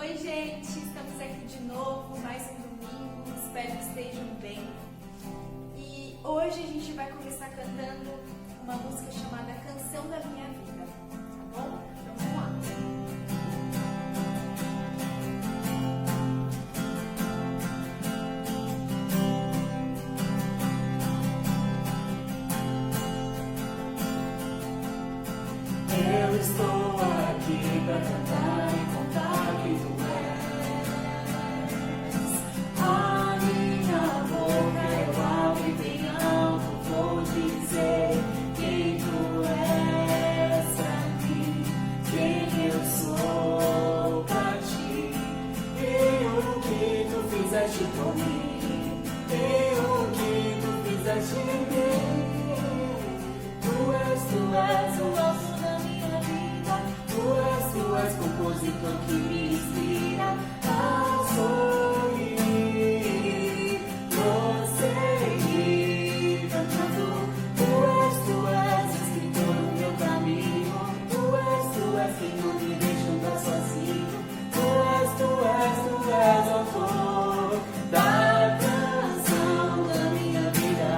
Oi, gente, estamos aqui de novo, mais um domingo, espero que estejam bem. E hoje a gente vai começar cantando uma música chamada Canção da Minha Vida, tá bom? Então vamos lá. Eu estou aqui para cantar e contar que tu és. A minha boca eu abro e bem alto vou dizer quem tu és pra mim, quem eu sou pra ti. E o que tu fizeste por mim, e o que tu fizeste em mim. Tu és o alto da minha vida. Tu és compositor que me inspira a sorrir, prosseguir cantando. Tu és escritor do meu caminho. Tu és quem não me deixa andar sozinho. Tu és autor da canção da minha vida.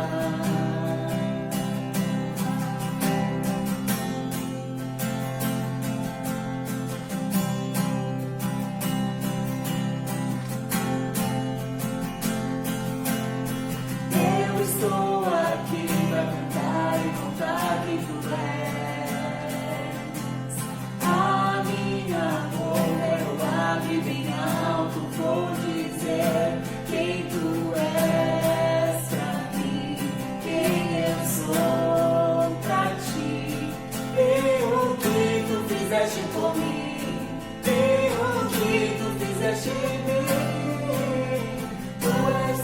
Estou aqui para cantar e contar quem tu és. A minha boca eu abro e bem alto vou dizer quem tu és pra mim, quem eu sou pra ti. E o que tu fizeste por mim, e o que tu fizeste em mim.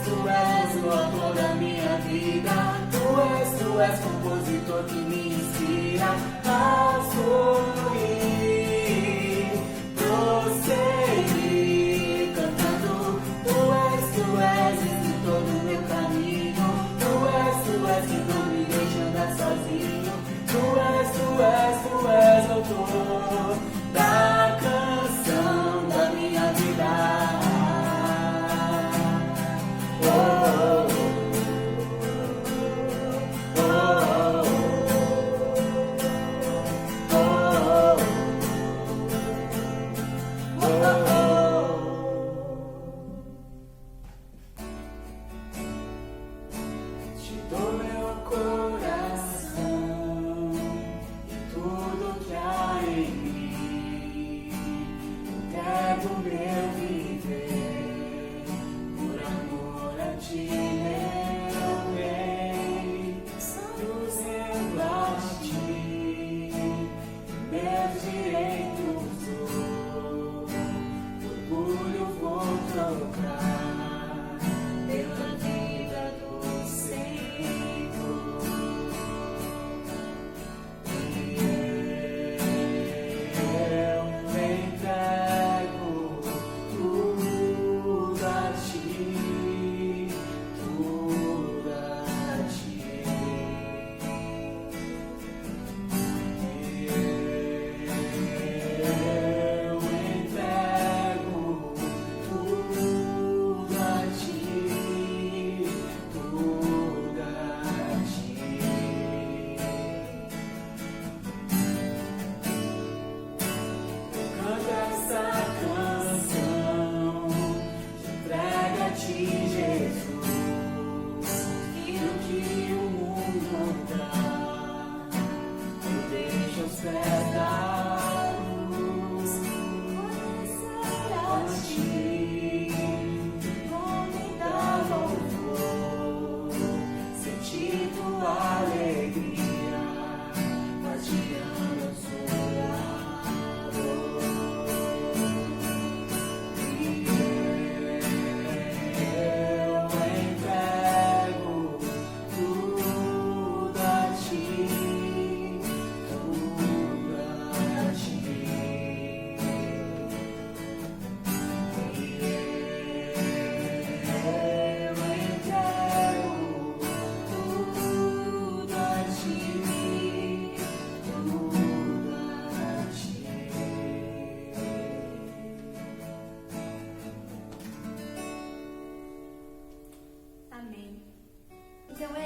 Tu és o autor da minha vida. Tu és compositor que me inspira a sorrir, prosseguir cantando. Tu és escritor do meu caminho. Tu és que não me deixa andar sozinho. Tu és autor da canção da minha vida. Te dou meu coração e tudo que há em mim. Entrego meu viver por amor a ti, meu bem. Santos eu a ti, meus direitos dou, orgulho vou trocar pela vida do Senhor. E eu me entrego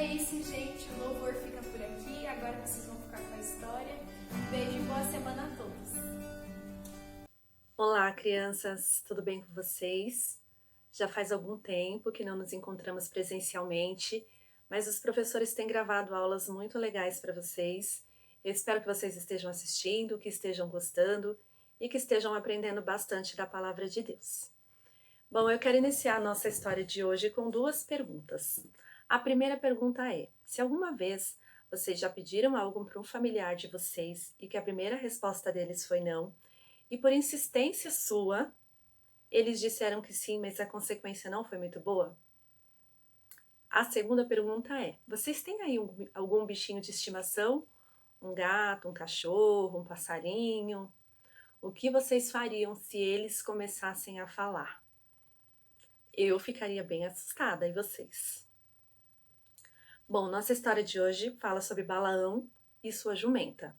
é isso, gente. O louvor fica por aqui. Agora vocês vão ficar com a história. Beijo e boa semana a todos. Olá, crianças, tudo bem com vocês? Já faz algum tempo que não nos encontramos presencialmente, mas os professores têm gravado aulas muito legais para vocês. Eu espero que vocês estejam assistindo, que estejam gostando e que estejam aprendendo bastante da palavra de Deus. Bom, eu quero iniciar a nossa história de hoje com duas perguntas. A primeira pergunta é: se alguma vez vocês já pediram algo para um familiar de vocês e que a primeira resposta deles foi não, e por insistência sua, eles disseram que sim, mas a consequência não foi muito boa? A segunda pergunta é: vocês têm aí algum bichinho de estimação? Um gato, um cachorro, um passarinho? O que vocês fariam se eles começassem a falar? Eu ficaria bem assustada, e vocês? Bom, nossa história de hoje fala sobre Balaão e sua jumenta.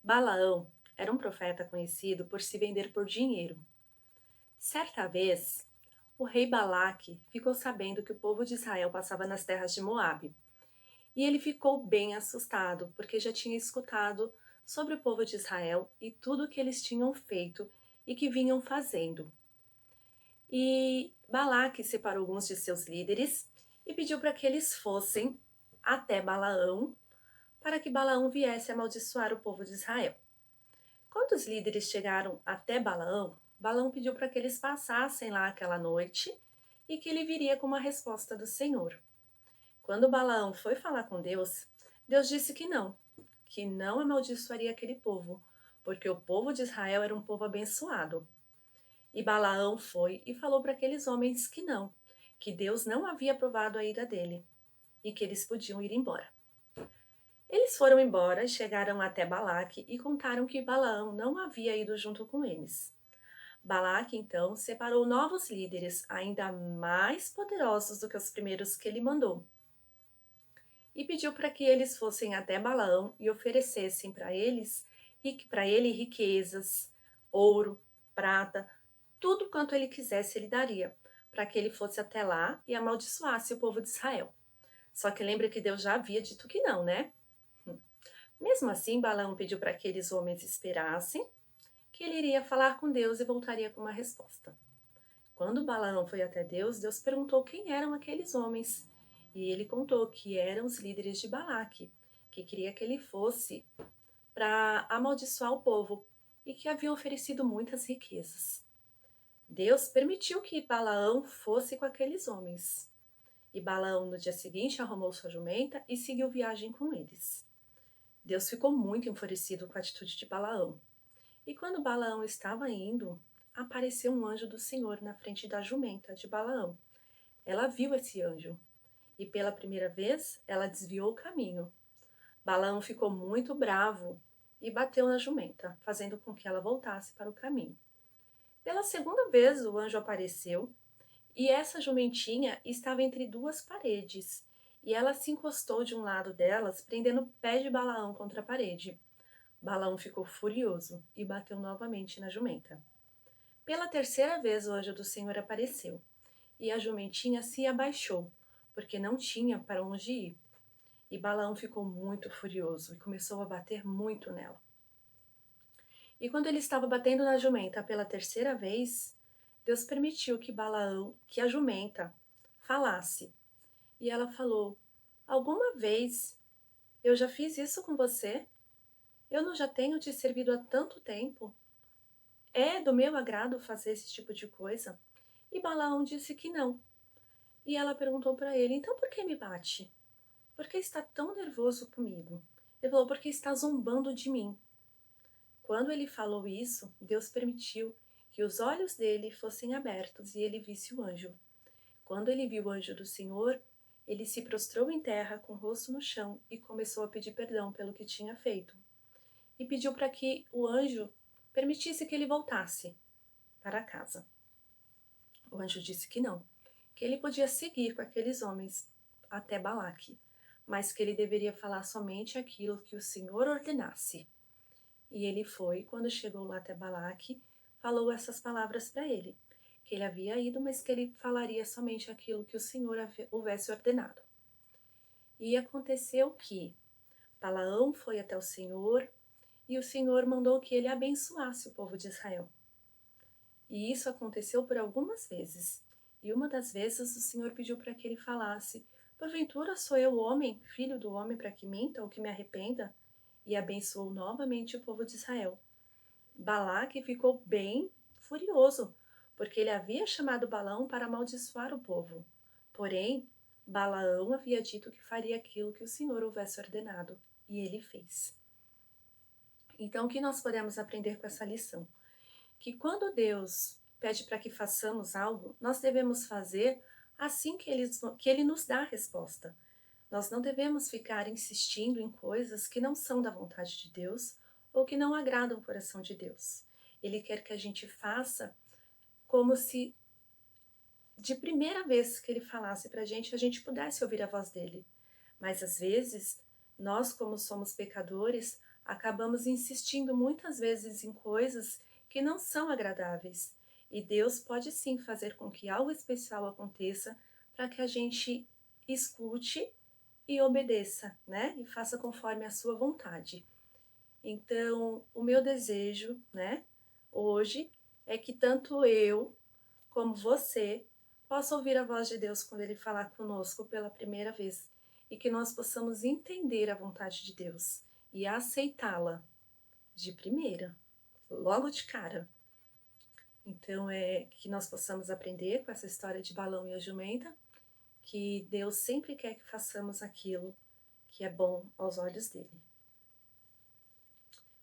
Balaão era um profeta conhecido por se vender por dinheiro. Certa vez, o rei Balaque ficou sabendo que o povo de Israel passava nas terras de Moabe. E ele ficou bem assustado, porque já tinha escutado sobre o povo de Israel e tudo o que eles tinham feito e que vinham fazendo. E Balaque separou alguns de seus líderes e pediu para que eles fossem até Balaão, para que Balaão viesse amaldiçoar o povo de Israel. Quando os líderes chegaram até Balaão, Balaão pediu para que eles passassem lá aquela noite e que ele viria com uma resposta do Senhor. Quando Balaão foi falar com Deus, Deus disse que não amaldiçoaria aquele povo, porque o povo de Israel era um povo abençoado. E Balaão foi e falou para aqueles homens que Deus não havia aprovado a ira dele e que eles podiam ir embora. Eles foram embora e chegaram até Balaque e contaram que Balaão não havia ido junto com eles. Balaque, então, separou novos líderes, ainda mais poderosos do que os primeiros que ele mandou, e pediu para que eles fossem até Balaão e oferecessem para ele riquezas, ouro, prata, tudo quanto ele quisesse ele daria, para que ele fosse até lá e amaldiçoasse o povo de Israel. Só que lembra que Deus já havia dito que não, né? Mesmo assim, Balaão pediu para que aqueles homens esperassem, que ele iria falar com Deus e voltaria com uma resposta. Quando Balaão foi até Deus, Deus perguntou quem eram aqueles homens, e ele contou que eram os líderes de Balaque, que queria que ele fosse para amaldiçoar o povo e que haviam oferecido muitas riquezas. Deus permitiu que Balaão fosse com aqueles homens. E Balaão, no dia seguinte, arrumou sua jumenta e seguiu viagem com eles. Deus ficou muito enfurecido com a atitude de Balaão. E quando Balaão estava indo, apareceu um anjo do Senhor na frente da jumenta de Balaão. Ela viu esse anjo e pela primeira vez ela desviou o caminho. Balaão ficou muito bravo e bateu na jumenta, fazendo com que ela voltasse para o caminho. Pela segunda vez o anjo apareceu e essa jumentinha estava entre duas paredes e ela se encostou de um lado delas, prendendo o pé de Balaão contra a parede. Balaão ficou furioso e bateu novamente na jumenta. Pela terceira vez o anjo do Senhor apareceu e a jumentinha se abaixou, porque não tinha para onde ir. E Balaão ficou muito furioso e começou a bater muito nela. E quando ele estava batendo na jumenta pela terceira vez, Deus permitiu que a jumenta falasse. E ela falou: alguma vez eu já fiz isso com você? Eu não já tenho te servido há tanto tempo? É do meu agrado fazer esse tipo de coisa? E Balaão disse que não. E ela perguntou para ele: então por que me bate? Por que está tão nervoso comigo? Ele falou: porque está zombando de mim. Quando ele falou isso, Deus permitiu que os olhos dele fossem abertos e ele visse o anjo. Quando ele viu o anjo do Senhor, ele se prostrou em terra com o rosto no chão e começou a pedir perdão pelo que tinha feito. E pediu para que o anjo permitisse que ele voltasse para casa. O anjo disse que ele podia seguir com aqueles homens até Balaque, mas que ele deveria falar somente aquilo que o Senhor ordenasse. E ele foi, quando chegou lá até Balaque, falou essas palavras para ele, que ele havia ido, mas que ele falaria somente aquilo que o Senhor houvesse ordenado. E aconteceu que Balaão foi até o Senhor e o Senhor mandou que ele abençoasse o povo de Israel. E isso aconteceu por algumas vezes. E uma das vezes o Senhor pediu para que ele falasse: porventura sou eu homem, filho do homem, para que minta ou que me arrependa? E abençoou novamente o povo de Israel. Balaque ficou bem furioso, porque ele havia chamado Balaão para amaldiçoar o povo. Porém, Balaão havia dito que faria aquilo que o Senhor houvesse ordenado, e ele fez. Então, o que nós podemos aprender com essa lição? Que quando Deus pede para que façamos algo, nós devemos fazer assim que ele nos dá a resposta. Nós não devemos ficar insistindo em coisas que não são da vontade de Deus ou que não agradam o coração de Deus. Ele quer que a gente faça como se de primeira vez que ele falasse para a gente pudesse ouvir a voz dele. Mas às vezes, nós como somos pecadores, acabamos insistindo muitas vezes em coisas que não são agradáveis. E Deus pode sim fazer com que algo especial aconteça para que a gente escute e obedeça, né? E faça conforme a sua vontade. Então, o meu desejo, né, hoje, é que tanto eu como você possa ouvir a voz de Deus quando Ele falar conosco pela primeira vez e que nós possamos entender a vontade de Deus e aceitá-la de primeira, logo de cara. Então, é que nós possamos aprender com essa história de Balão e a jumenta, que Deus sempre quer que façamos aquilo que é bom aos olhos dele.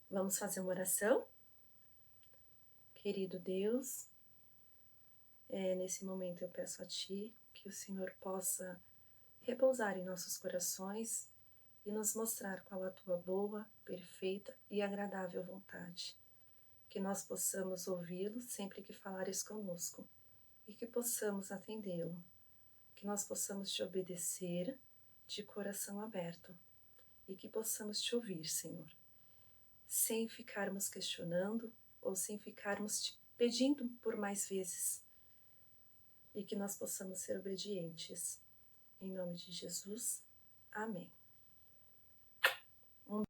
Vamos fazer uma oração? Querido Deus, nesse momento eu peço a Ti que o Senhor possa repousar em nossos corações e nos mostrar qual a Tua boa, perfeita e agradável vontade. Que nós possamos ouvi-lo sempre que falares conosco e que possamos atendê-lo. Que nós possamos Te obedecer de coração aberto e que possamos Te ouvir, Senhor, sem ficarmos questionando ou sem ficarmos Te pedindo por mais vezes, e que nós possamos ser obedientes. Em nome de Jesus, amém.